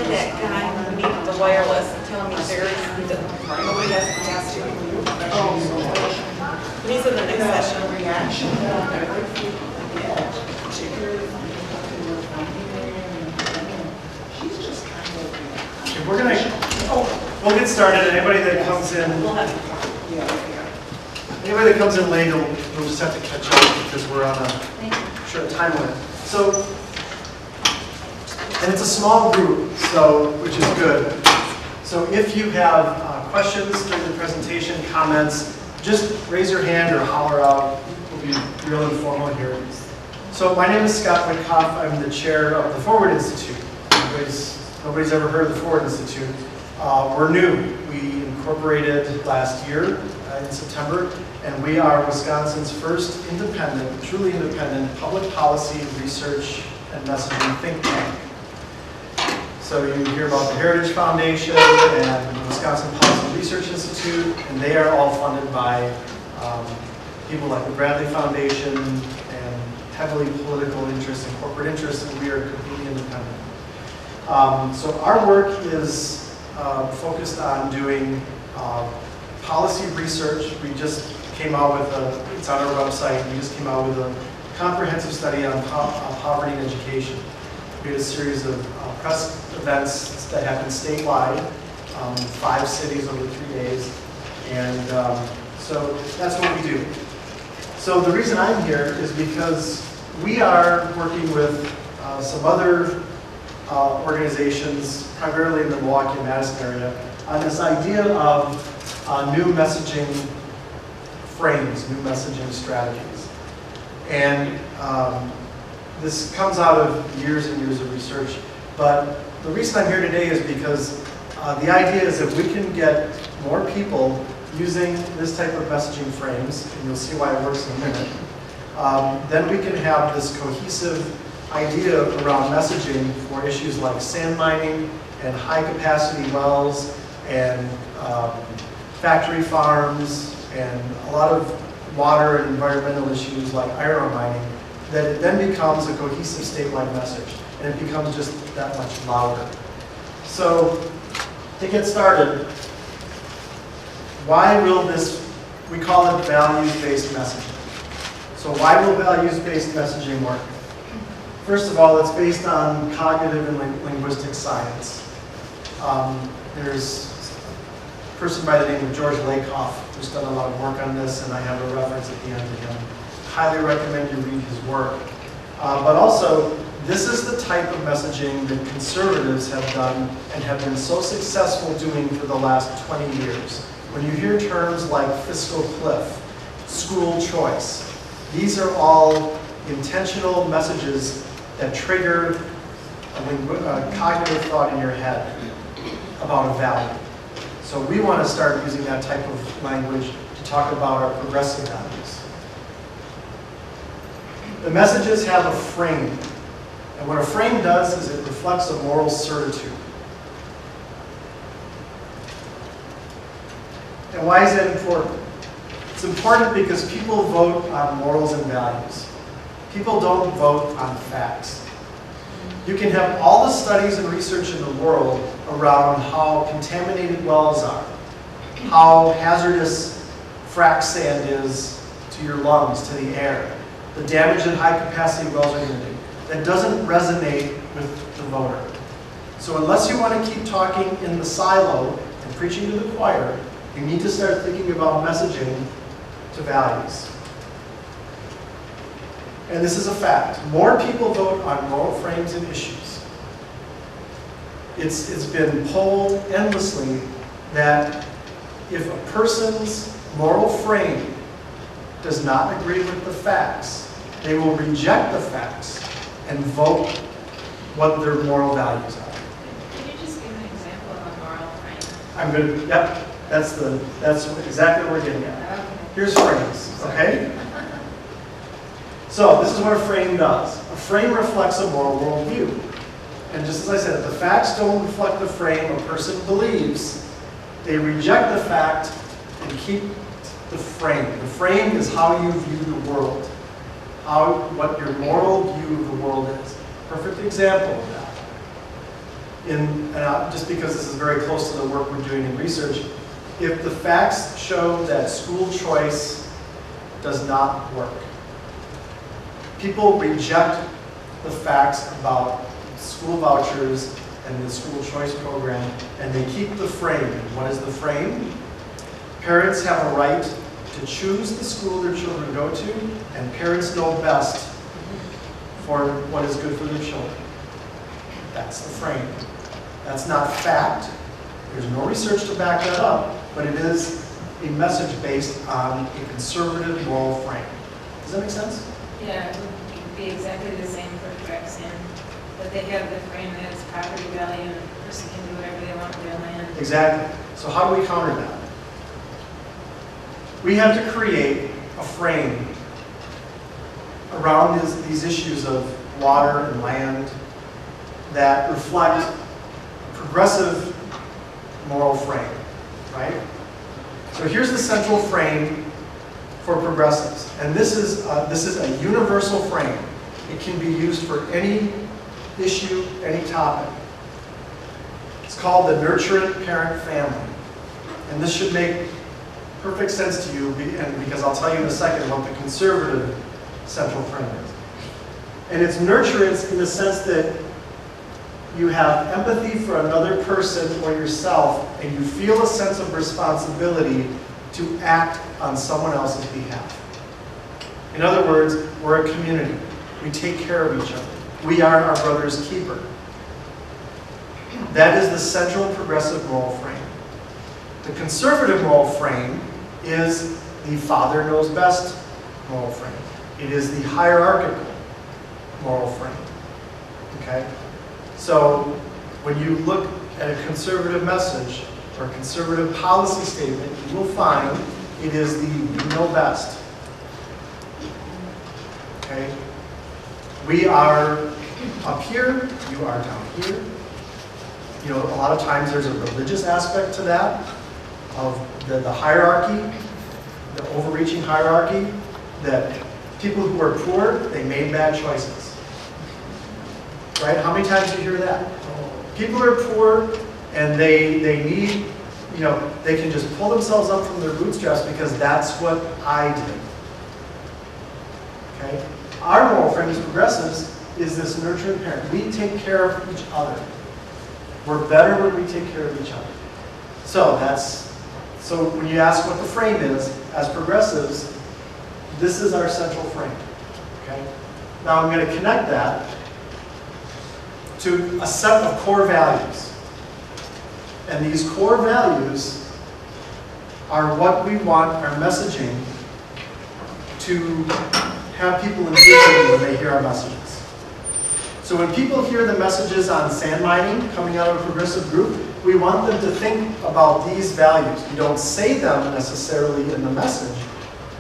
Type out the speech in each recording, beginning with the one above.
find that guy underneath the wireless and tell him he's there. Nobody has capacity. He's in the next session. Okay, we'll get started. Anybody that comes in late, you'll just have to catch up because we're on a short time limit. So, and it's a small group, which is good. So if you have questions during the presentation, comments, just raise your hand or holler out. We'll be real informal here. So my name is Scott Wittkopf. I'm the chair of the Forward Institute. Nobody's ever heard of the Forward Institute. We're new. We incorporated last year in September, and we are Wisconsin's first truly independent public policy research and messaging think tank. So you hear about the Heritage Foundation and the Wisconsin Policy Research Institute, and they are all funded by people like the Bradley Foundation and heavily political interests and corporate interests, and we are completely independent. So our work is focused on doing policy research. We just came out with it's on our website, we just came out with a comprehensive study on poverty and education. We had a series of press events that happened statewide, 5 cities over 3 days, and so that's what we do. So the reason I'm here is because we are working with some other organizations, primarily in the Milwaukee-Madison area, on this idea of new messaging frames, new messaging strategies. And this comes out of years and years of research. But the reason I'm here today is because the idea is if we can get more people using this type of messaging frames, and you'll see why it works in a minute, then we can have this cohesive idea around messaging for issues like sand mining and high capacity wells and factory farms and a lot of water and environmental issues like iron ore mining, that it then becomes a cohesive statewide message and it becomes just that much louder. So to get started, why will we call it values-based messaging. So why will values-based messaging work? First of all, it's based on cognitive and linguistic science. There's a person by the name of George Wittkopf who's done a lot of work on this, and I have a reference at the end to him. Highly recommend you read his work. But also, this is the type of messaging that conservatives have done and have been so successful doing for the last 20 years. When you hear terms like fiscal cliff, school choice, these are all intentional messages that trigger a cognitive thought in your head about a value. So we want to start using that type of language to talk about our progressive values. The messages have a frame. And what a frame does is it reflects a moral certitude. And why is that important? It's important because people vote on morals and values. People don't vote on facts. You can have all the studies and research in the world around how contaminated wells are, how hazardous frac sand is to your lungs, to the air, the damage that high capacity wells are going to do. That doesn't resonate with the voter. So unless you want to keep talking in the silo and preaching to the choir, you need to start thinking about messaging to values. And this is a fact. More people vote on moral frames and issues. It's been polled endlessly that if a person's moral frame does not agree with the facts, they will reject the facts and vote what their moral values are. Can you just give an example of a moral frame? I'm good. Yep. That's exactly what we're getting at. Here's frames, okay? So this is what a frame does. A frame reflects a moral worldview. And just as I said, if the facts don't reflect the frame a person believes, they reject the fact and keep the frame. The frame is how you view the world, what your moral view of the world is. Perfect example of that. just because this is very close to the work we're doing in research, if the facts show that school choice does not work, people reject the facts about school vouchers and the school choice program, and they keep the frame. And what is the frame? Parents have a right to choose the school their children go to, and parents know best for what is good for their children. That's the frame. That's not fact. There's no research to back that up, but it is a message based on a conservative moral frame. Does that make sense? Yeah, it would be exactly the same for Grexon, but they have the frame that it's property value and the person can do whatever they want with their land. Exactly. So how do we counter that? We have to create a frame around these issues of water and land that reflect a progressive moral frame, right? So here's the central frame for progressives, and this is a universal frame. It can be used for any issue, any topic. It's called the nurturing parent family, and this should make perfect sense to you, and because I'll tell you in a second what the conservative central frame is. And it's nurturance in the sense that you have empathy for another person or yourself, and you feel a sense of responsibility to act on someone else's behalf. In other words, we're a community. We take care of each other. We are our brother's keeper. That is the central progressive moral frame. The conservative moral frame is the father knows best moral frame. It is the hierarchical moral frame. Okay? So when you look at a conservative message or a conservative policy statement, you will find it is the you know best. Okay? We are up here, you are down here. You know, a lot of times there's a religious aspect to that, of the hierarchy, the overreaching hierarchy, that people who are poor, they made bad choices. Right? How many times do you hear that? People are poor and they need, you know, they can just pull themselves up from their bootstraps because that's what I did. Okay? Our moral frame as progressives is this nurturing parent. We take care of each other. We're better when we take care of each other. So when you ask what the frame is, as progressives, this is our central frame. Okay? Now I'm going to connect that to a set of core values. And these core values are what we want our messaging to have people envision when they hear our messages. So when people hear the messages on sand mining coming out of a progressive group, we want them to think about these values. You don't say them necessarily in the message,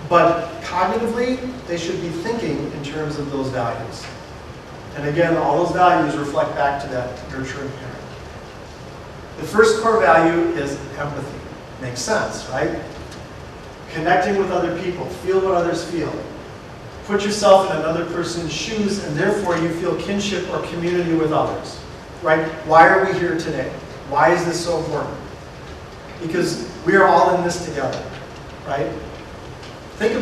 but cognitively, they should be thinking in terms of those values. And again, all those values reflect back to that nurturing parent. The first core value is empathy. Makes sense, right? Connecting with other people, feel what others feel. Put yourself in another person's shoes, and therefore you feel kinship or community with others. Right? Why are we here today? Why is this so important? Because we are all in this together. Right? Think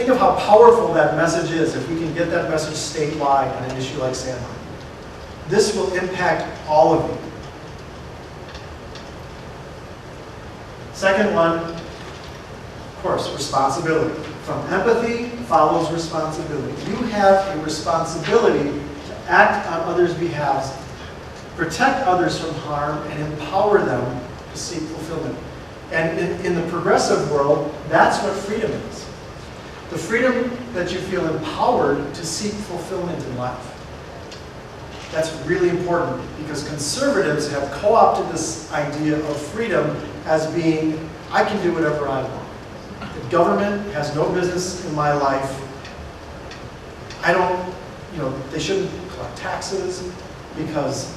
of how powerful that message is if we can get that message statewide on an issue like sand mining. This will impact all of you. Second one, of course, responsibility. From empathy follows responsibility. You have a responsibility to act on others' behalves, protect others from harm, and empower them to seek fulfillment. And in the progressive world, that's what freedom is. The freedom that you feel empowered to seek fulfillment in life. That's really important because conservatives have co-opted this idea of freedom as being, I can do whatever I want. The government has no business in my life. I don't, they shouldn't collect taxes because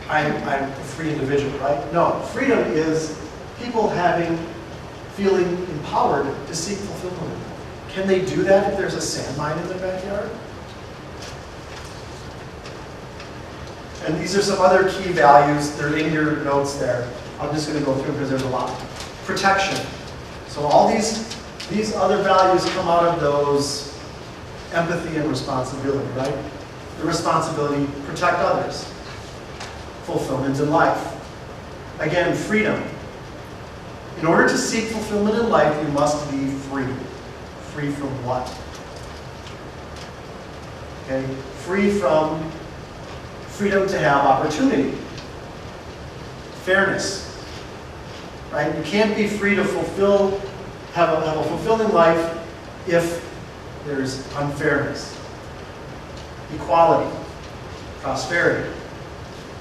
I'm a free individual, right? No, freedom is people feeling empowered to seek fulfillment. Can they do that if there's a sand mine in their backyard? And these are some other key values. They're in your notes there. I'm just going to go through because there's a lot. Protection. So all these other values come out of those empathy and responsibility, right? The responsibility to protect others. Fulfillment in life. Again, freedom. In order to seek fulfillment in life, you must be free. Free from what? Okay? Freedom to have opportunity. Fairness. Right? You can't be free to have a fulfilling life if there's unfairness. Equality. Prosperity.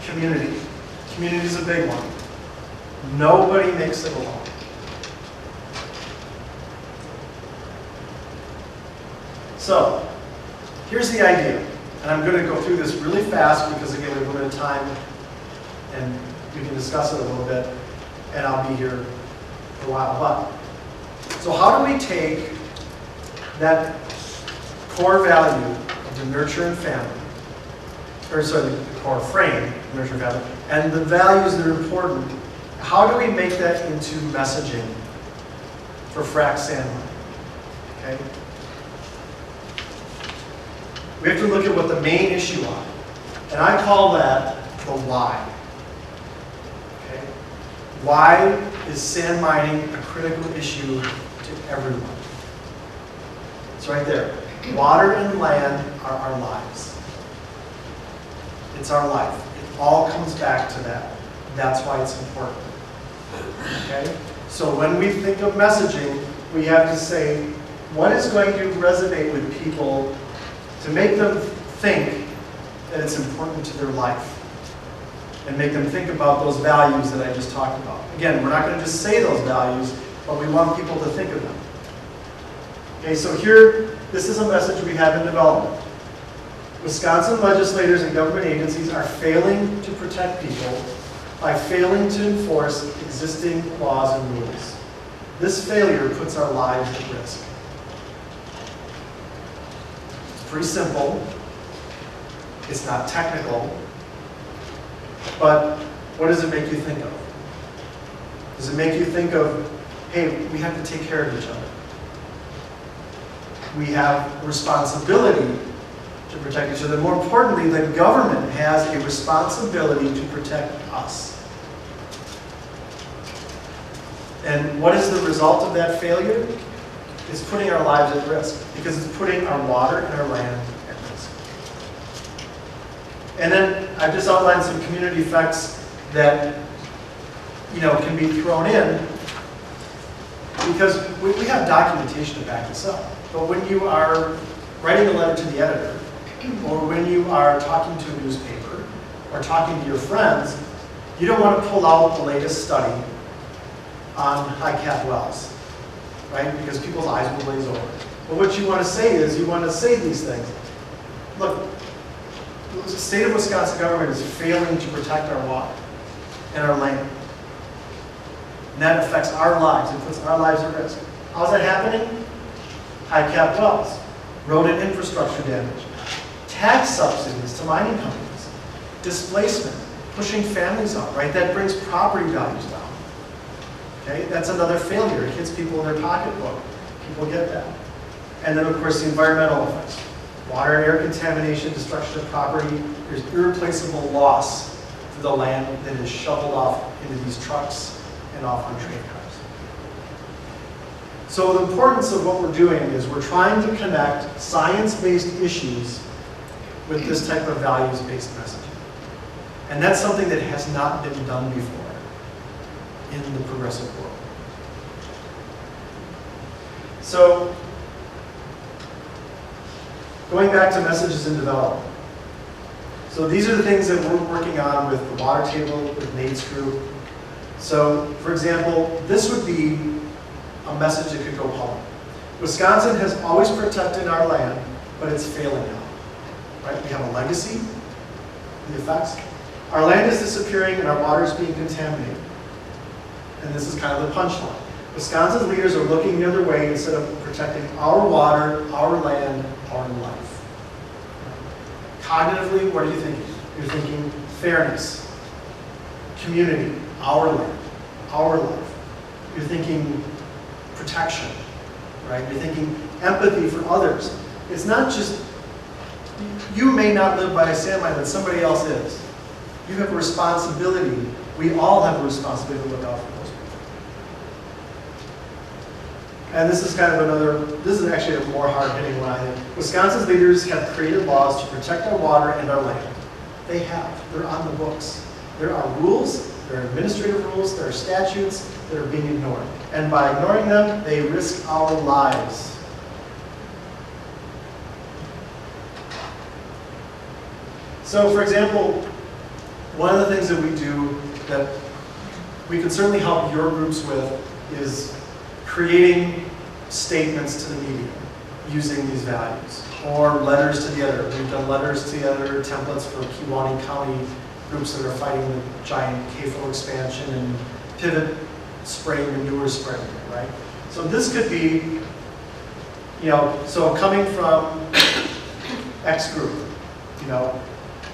Community. Community is a big one. Nobody makes it alone. So, here's the idea. And I'm going to go through this really fast because, again, we have limited time and we can discuss it a little bit, and I'll be here for a while. But, so how do we take that core value of the nurture and family, the core frame, nurture and family, and the values that are important, how do we make that into messaging for Frac Sandline? Okay? We have to look at what the main issue are. And I call that the why. Okay? Why is sand mining a critical issue to everyone? It's right there. Water and land are our lives. It's our life. It all comes back to that. That's why it's important. Okay? So when we think of messaging, we have to say, what is going to resonate with people to make them think that it's important to their life? And make them think about those values that I just talked about. Again, we're not going to just say those values, but we want people to think of them. Okay, so here, this is a message we have in development. Wisconsin legislators and government agencies are failing to protect people by failing to enforce existing laws and rules. This failure puts our lives at risk. It's pretty simple. It's not technical. But what does it make you think of? Does it make you think of, hey, we have to take care of each other. We have a responsibility to protect each other. More importantly, the government has a responsibility to protect us. And what is the result of that failure? It's putting our lives at risk, because it's putting our water and our land at risk. And then I've just outlined some community effects that can be thrown in, because we have documentation to back this up. But when you are writing a letter to the editor, or when you are talking to a newspaper, or talking to your friends, you don't want to pull out the latest study on high-cap wells, right? Because people's eyes will glaze over. But what you want to say is, you want to say these things. Look, the state of Wisconsin government is failing to protect our water and our land. And that affects our lives. It puts our lives at risk. How's that happening? High-cap wells, road and infrastructure damage, tax subsidies to mining companies, displacement, pushing families out, right? That brings property values down. Okay, that's another failure. It hits people in their pocketbook. People get that. And then, of course, the environmental effects. Water and air contamination, destruction of property. There's irreplaceable loss to the land that is shoveled off into these trucks and off on train cars. So the importance of what we're doing is we're trying to connect science-based issues with this type of values-based messaging. And that's something that has not been done before in the progressive world. So, going back to messages in development. So these are the things that we're working on with the water table, with Nate's group. So, for example, this would be a message that could go public. Wisconsin has always protected our land, but it's failing now. Right? We have a legacy, the effects. Our land is disappearing and our water is being contaminated. And this is kind of the punchline. Wisconsin's leaders are looking the other way instead of protecting our water, our land, our life. Cognitively, what are you thinking? You're thinking fairness, community, our land, our life. You're thinking protection, right? You're thinking empathy for others. It's not just, you may not live by a sand mine, but somebody else is. You have a responsibility. We all have a responsibility to look out for those people. And this is kind of another, this is actually a more hard-hitting one, I think. Wisconsin's leaders have created laws to protect our water and our land. They have. They're on the books. There are rules, there are administrative rules, there are statutes that are being ignored. And by ignoring them, they risk our lives. So, for example, one of the things that we do that we can certainly help your groups with is creating statements to the media using these values, or letters to the editor. We've done letters to the editor templates for Kewaunee County groups that are fighting the giant CAFO expansion and pivot spraying, manure spraying, right? So this could be, so coming from X group,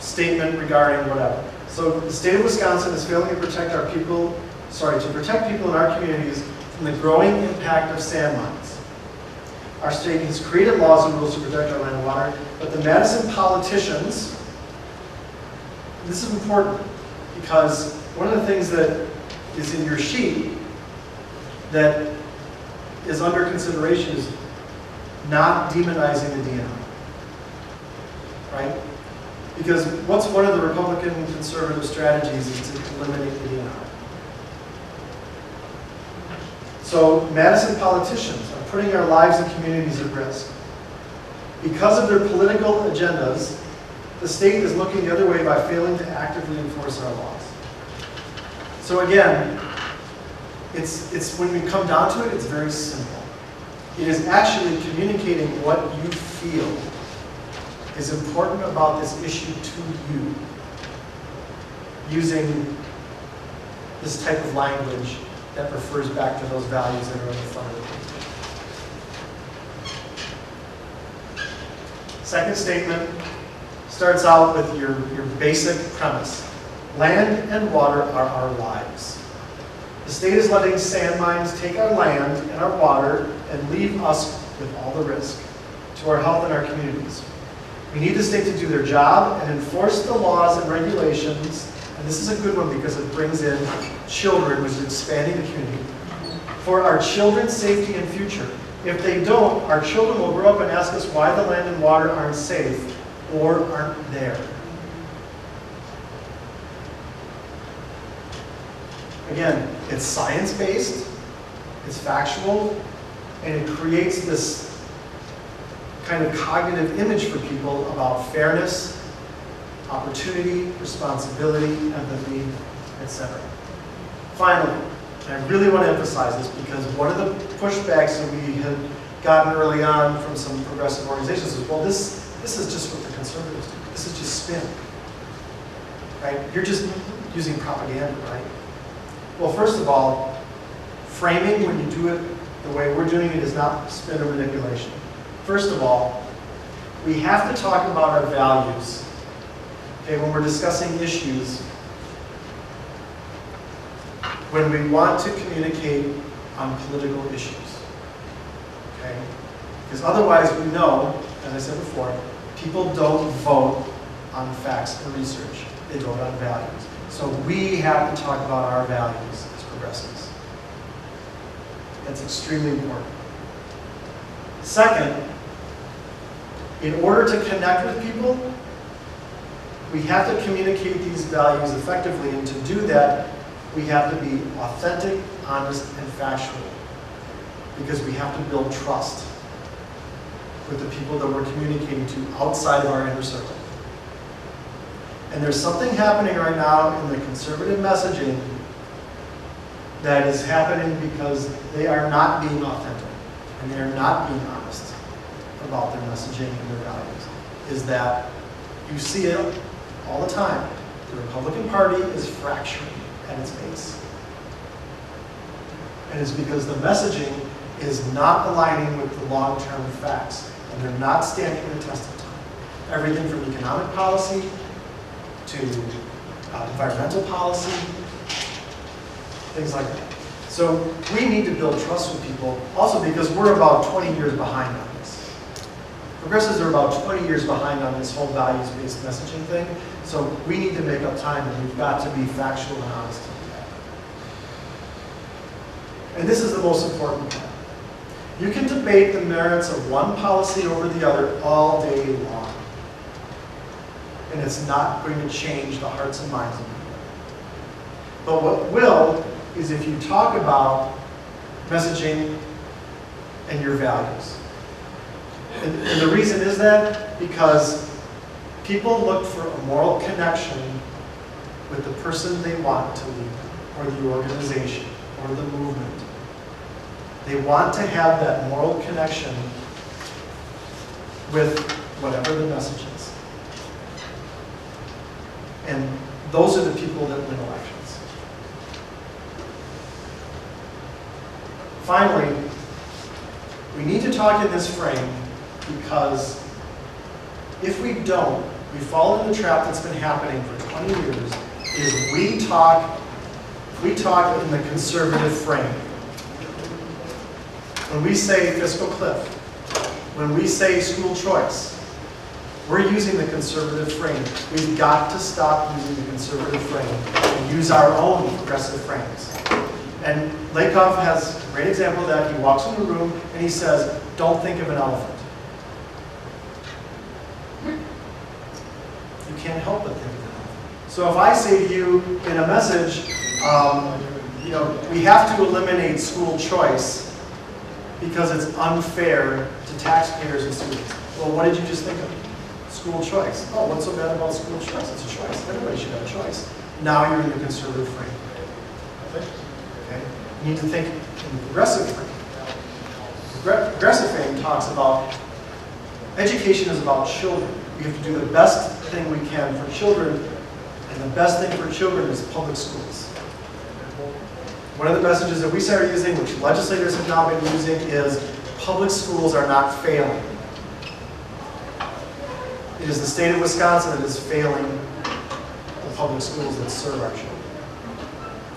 statement regarding whatever. So the state of Wisconsin is failing to protect people in our communities from the growing impact of sand mines. Our state has created laws and rules to protect our land and water, but the Madison politicians, this is important because one of the things that is in your sheet that is under consideration is not demonizing the DNR, right? Because what's one of the Republican conservative strategies is to eliminate the DNR. So Madison politicians are putting our lives and communities at risk. Because of their political agendas, the state is looking the other way by failing to actively enforce our laws. So again, it's when we come down to it, it's very simple. It is actually communicating what you feel is important about this issue to you, using this type of language that refers back to those values that are in the front of the page. Second statement starts out with your basic premise. Land and water are our lives. The state is letting sand mines take our land and our water and leave us with all the risk to our health and our communities. We need the state to do their job and enforce the laws and regulations, and this is a good one because it brings in children, which is expanding the community, for our children's safety and future. If they don't, our children will grow up and ask us why the land and water aren't safe or aren't there. Again, it's science-based, it's factual, and it creates this kind of cognitive image for people about fairness, opportunity, responsibility, empathy, etc. Finally, and I really want to emphasize this because one of the pushbacks that we had gotten early on from some progressive organizations is, well, this is just what the conservatives do. This is just spin, right? You're just using propaganda, right? Well, first of all, framing when you do it the way we're doing it is not spin or manipulation. First of all, we have to talk about our values, okay, when we're discussing issues, when we want to communicate on political issues, okay? Because otherwise we know, as I said before, people don't vote on facts and research. They vote on values. So we have to talk about our values as progressives. That's extremely important. Second, in order to connect with people, we have to communicate these values effectively, and to do that, we have to be authentic, honest, and factual, because we have to build trust with the people that we're communicating to outside of our inner circle. And there's something happening right now in the conservative messaging that is happening because they are not being authentic and they are not being honest about their messaging and their values. Is that you see it all the time. The Republican Party is fracturing at its base. And it's because the messaging is not aligning with the long-term facts, and they're not standing the test of time. Everything from economic policy to environmental policy, things like that. So we need to build trust with people, also because we're about 20 years behind on this. Progressives are about 20 years behind on this whole values-based messaging thing, so we need to make up time, and we've got to be factual and honest. And this is the most important part. You can debate the merits of one policy over the other all day long, and it's not going to change the hearts and minds of people. But what will is if you talk about messaging and your values. And the reason is that because people look for a moral connection with the person they want to lead, or the organization, or the movement. They want to have that moral connection with whatever the message is. And those are the people that win elections. Finally, we need to talk in this frame because if we don't, we fall in the trap that's been happening for 20 years, is we talk in the conservative frame. When we say fiscal cliff, when we say school choice, we're using the conservative frame. We've got to stop using the conservative frame and use our own progressive frames. And Wittkopf has a great example of that. He walks in the room and he says, don't think of an elephant. You can't help but think of an elephant. So if I say to you in a message, we have to eliminate school choice because it's unfair to taxpayers and students. Well, what did you just think of? School choice. Oh, what's so bad about school choice? It's a choice. Everybody should have a choice. Now you're in the conservative frame. Okay? You need to think in the progressive frame. The progressive frame talks about education is about children. We have to do the best thing we can for children, and the best thing for children is public schools. One of the messages that we started using, which legislators have now been using, is public schools are not failing. It is the state of Wisconsin that is failing the public schools that serve our children.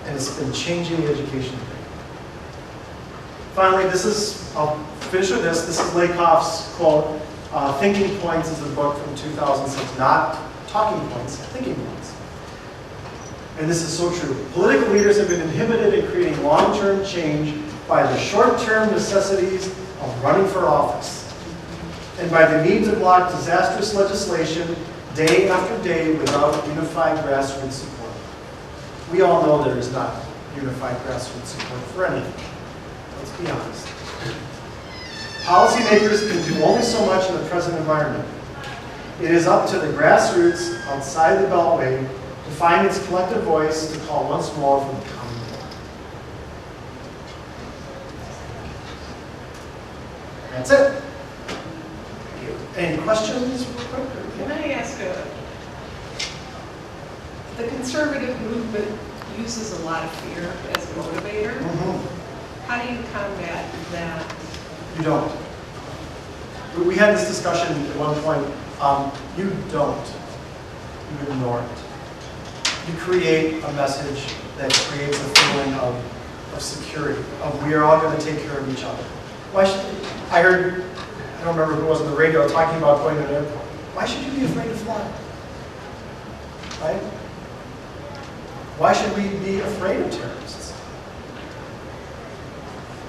And it's been changing the education thing. Finally, I'll finish with this. This is Wittkopf's quote. Thinking Points is a book from 2006, not talking points, thinking points. And this is so true. Political leaders have been inhibited in creating long-term change by the short-term necessities of running for office and by the need to block disastrous legislation day after day without unified grassroots support. We all know there is not unified grassroots support for anything. Let's be honest. Policymakers can do only so much in the present environment. It is up to the grassroots outside the Beltway to find its collective voice to call once more for the common good. That's it. Any questions real quick? Can I ask the conservative movement uses a lot of fear as a motivator. How do you combat that? You don't. We had this discussion at one point. You don't. You ignore it. You create a message that creates a feeling of security, of we are all going to take care of each other. I heard, I don't remember who was on the radio talking about going to an airport. Why should you be afraid to fly? Right? Why should we be afraid of terrorists?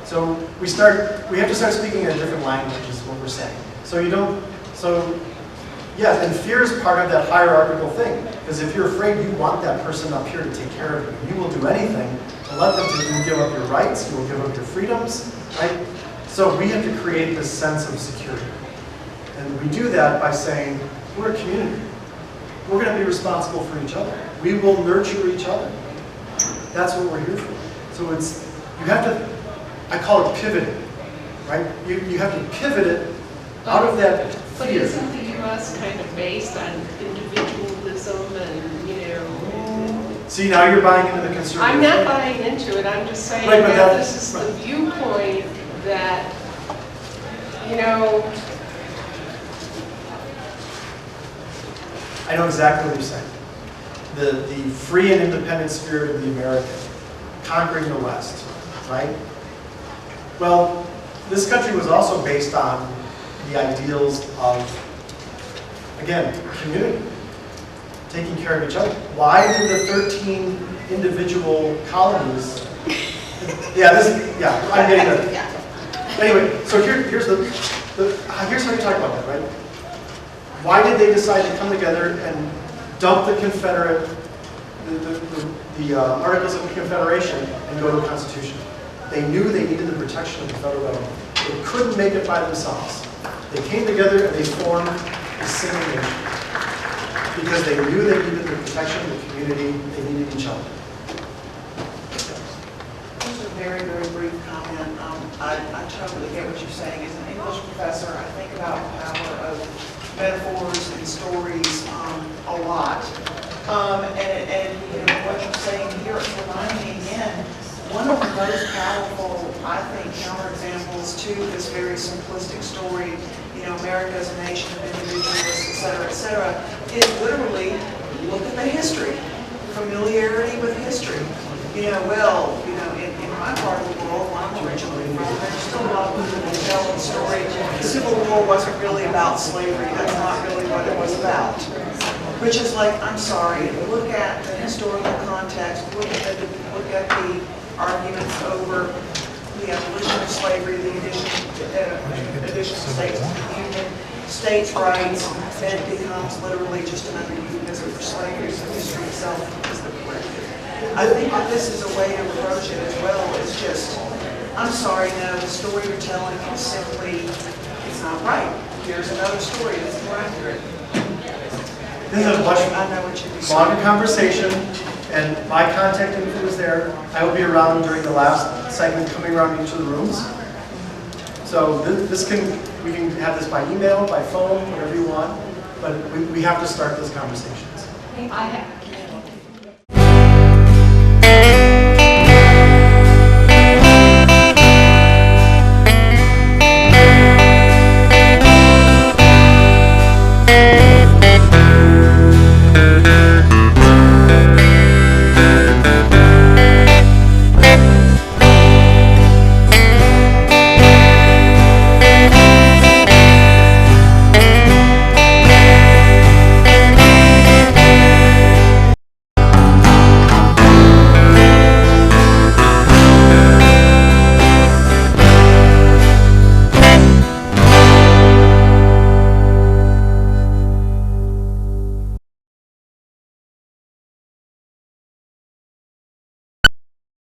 So we have to start speaking in a different language is what we're saying. Yeah, and fear is part of that hierarchical thing. Because if you're afraid, you want that person up here to take care of you. You will do anything to let them you will give up your rights, you will give up your freedoms, right? So we have to create this sense of security. And we do that by saying, we're a community. We're going to be responsible for each other. We will nurture each other. That's what we're here for. So you have to, I call it pivoting, right? You have to pivot it out of that fear. But isn't the U.S. kind of based on individualism and, See, now you're buying into the conservative. I'm not buying into it, I'm just saying Right, but that this is the viewpoint that, I know exactly what you're saying. the free and independent spirit of the American, conquering the West, right? Well, this country was also based on the ideals of, again, community, taking care of each other. Why did the 13 individual colonies, I'm getting there. Anyway, so here's here's how you talk about that, right? Why did they decide to come together and dump the Confederate, the Articles of Confederation and go to a Constitution? They knew they needed the protection of the federal government. They couldn't make it by themselves. They came together and they formed a single nation because they knew they needed the protection of the community. They needed each other. Just a very, very brief comment. I totally get what you're saying. As an English professor, I think about the power of metaphors and stories a lot. And you know, what you're saying here is reminding me again, one of the most powerful, I think, counterexamples to this very simplistic story, you know, America as a nation of individualists, et cetera, is literally look at the history, familiarity with history. You know, well, you know, in my part of the world, where I'm originally from, there's still a lot of people who tell the story. The Civil War wasn't really about slavery. That's not really what it was about. Which is like, I'm sorry, look at the historical context, look at the arguments over the abolition of slavery, the addition of states to the Union, states' rights, then it becomes literally just another euphemism for slavery, so history itself is the corrective. I think that this is a way to approach it as well, is just, I'm sorry, no, the story you're telling is simply, it's not right. Here's another story that's more accurate. This is a much I know what you'd be longer conversation, and my contact info is there. I will be around during the last segment, coming around each of the rooms. So we can have this by email, by phone, whatever you want, but we have to start those conversations. I have,